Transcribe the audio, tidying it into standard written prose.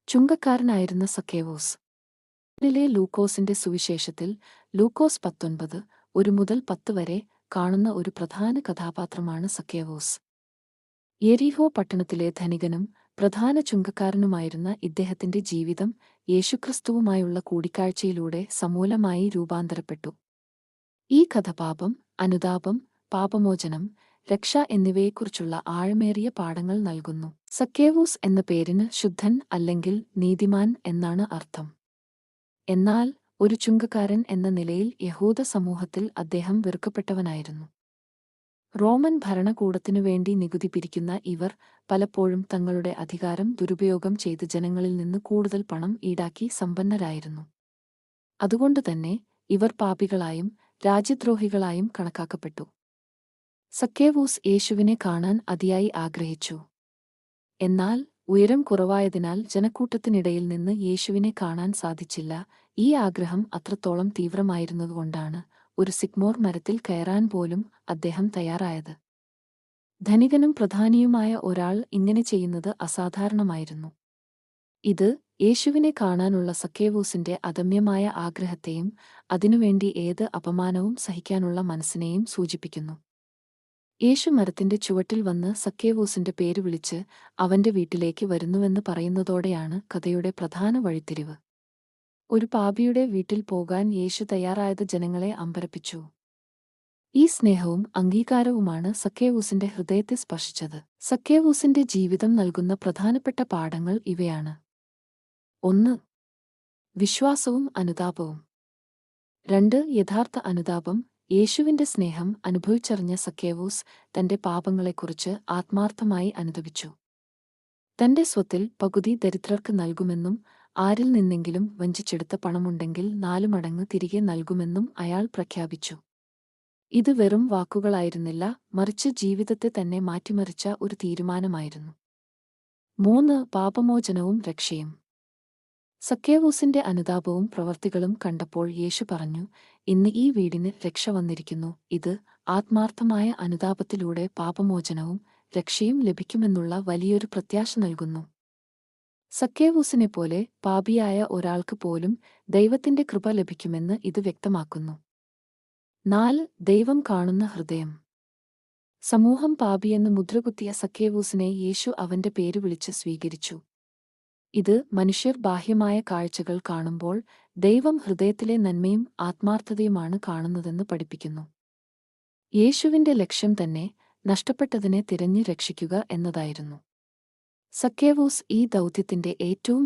ചുങ്കക്കാരനായിരുന്ന സക്കേവോസ്. ിലെ ലൂക്കോസിന്റെ സുവിശേഷത്തിൽ ലൂക്കോസ് 19 1 മുതൽ 10 വരെ കാണുന്ന ഒരു പ്രധാന കഥാപാത്രമാണ് സക്കേവോസ്. യെരിഹോ പട്ടണത്തിലെ ധനികനും പ്രധാന ചുങ്കക്കാരനുമായിരുന്ന ഇദ്ദേഹത്തിന്റെ ജീവിതം യേശുക്രിസ്തുവുമായുള്ള കൂടിക്കാഴ്ചയിലൂടെ സമൂലമായി രൂപാന്തരപ്പെട്ടു. ഈ കഥ പാപം, അനുതാപം, പാപമോചനം, രക്ഷ എന്നിവയെക്കുറിച്ചുള്ള ആഴമേറിയ പാഠങ്ങൾ നൽകുന്നു. സക്കേവൂസ് എന്ന പേരിന് ശുദ്ധൻ അല്ലെങ്കിൽ നീതിമാൻ എന്നാണ് അർത്ഥം. എന്നാൽ ഒരു ചുങ്കക്കാരൻ എന്ന നിലയിൽ യഹൂദ സമൂഹത്തിൽ അദ്ദേഹം വെറുക്കപ്പെട്ടവനായിരുന്നു. റോമൻ ഭരണകൂടത്തിനുവേണ്ടി നികുതി പിരിക്കുന്ന ഇവർ പലപ്പോഴും തങ്ങളുടെ അധികാരം ദുരുപയോഗം ചെയ്ത് ജനങ്ങളിൽ നിന്ന് കൂടുതൽ പണം ഈടാക്കി സമ്പന്നരായിരുന്നു. അതുകൊണ്ടുതന്നെ ഇവർ പാപികളായും രാജ്യദ്രോഹികളായും കണക്കാക്കപ്പെട്ടു. സക്കേവൂസ് യേശുവിനെ കാണാൻ അതിയായി ആഗ്രഹിച്ചു. എന്നാൽ ഉയരം കുറവായതിനാൽ ജനക്കൂട്ടത്തിനിടയിൽ നിന്ന് യേശുവിനെ കാണാൻ സാധിച്ചില്ല. ഈ ആഗ്രഹം അത്രത്തോളം തീവ്രമായിരുന്നതുകൊണ്ടാണ് ഒരു സിഗ്മോർ മരത്തിൽ കയറാൻ പോലും അദ്ദേഹം തയ്യാറായത്. ധനികനും പ്രധാനിയുമായ ഒരാൾ ഇങ്ങനെ ചെയ്യുന്നത് അസാധാരണമായിരുന്നു. ഇത് യേശുവിനെ കാണാനുള്ള സക്കേവൂസിന്റെ അദമ്യമായ ആഗ്രഹത്തെയും അതിനുവേണ്ടി ഏത് അപമാനവും സഹിക്കാനുള്ള മനസ്സിനെയും സൂചിപ്പിക്കുന്നു. യേശു മരത്തിന്റെ ചുവട്ടിൽ വന്ന് സക്കേവൂസിന്റെ പേര് വിളിച്ച് അവന്റെ വീട്ടിലേക്ക് വരുന്നുവെന്ന് പറയുന്നതോടെയാണ് കഥയുടെ പ്രധാന വഴിത്തിരിവ്. ഒരു പാപിയുടെ വീട്ടിൽ പോകാൻ യേശു തയ്യാറായത് ജനങ്ങളെ അമ്പരപ്പിച്ചു. ഈ സ്നേഹവും അംഗീകാരവുമാണ് സക്കേവൂസിന്റെ ഹൃദയത്തെ സ്പർശിച്ചത്. സക്കേവൂസിന്റെ ജീവിതം നൽകുന്ന പ്രധാനപ്പെട്ട പാഠങ്ങൾ ഇവയാണ്. 1. വിശ്വാസവും അനുതാപവും. 2. യഥാർത്ഥ അനുതാപം. യേശുവിന്റെ സ്നേഹം അനുഭവിച്ചറിഞ്ഞ സക്കേവൂസ് തന്റെ പാപങ്ങളെക്കുറിച്ച് ആത്മാർത്ഥമായി അനുതപിച്ചു. തന്റെ സ്വത്തിൽ പകുതി ദരിദ്രർക്ക് നൽകുമെന്നും ആരിൽ നിന്നെങ്കിലും വഞ്ചിച്ചെടുത്ത പണമുണ്ടെങ്കിൽ 4 മടങ്ങ് തിരികെ നൽകുമെന്നും അയാൾ പ്രഖ്യാപിച്ചു. ഇത് വെറും വാക്കുകളായിരുന്നില്ല, മറിച്ച് ജീവിതത്തെ തന്നെ മാറ്റിമറിച്ച ഒരു തീരുമാനമായിരുന്നു. 3. പാപമോചനവും രക്ഷയും. സക്കേവൂസിന്റെ അനുതാപവും പ്രവർത്തികളും കണ്ടപ്പോൾ യേശു പറഞ്ഞു, ഇന്ന് ഈ വീടിന് രക്ഷ വന്നിരിക്കുന്നു. ഇത് ആത്മാർത്ഥമായ അനുതാപത്തിലൂടെ പാപമോചനവും രക്ഷയും ലഭിക്കുമെന്നുള്ള വലിയൊരു പ്രത്യാശ നൽകുന്നു. സക്കേവൂസിനെപ്പോലെ പാപിയായ ഒരാൾക്ക് പോലും ദൈവത്തിന്റെ കൃപ ലഭിക്കുമെന്ന് ഇത് വ്യക്തമാക്കുന്നു. 4. ദൈവം കാണുന്ന ഹൃദയം. സമൂഹം പാപിയെന്ന് മുദ്രകുത്തിയ സക്കേവൂസിനെ യേശു അവന്റെ പേര് വിളിച്ച് സ്വീകരിച്ചു. ഇത് മനുഷ്യർ ബാഹ്യമായ കാഴ്ചകൾ കാണുമ്പോൾ ദൈവം ഹൃദയത്തിലെ നന്മയും ആത്മാർത്ഥതയുമാണ് കാണുന്നതെന്ന് പഠിപ്പിക്കുന്നു. യേശുവിന്റെ ലക്ഷ്യം തന്നെ നഷ്ടപ്പെട്ടതിനെ തിരഞ്ഞ് രക്ഷിക്കുക എന്നതായിരുന്നു. സക്കേവൂസ് ഈ ദൗത്യത്തിന്റെ ഏറ്റവും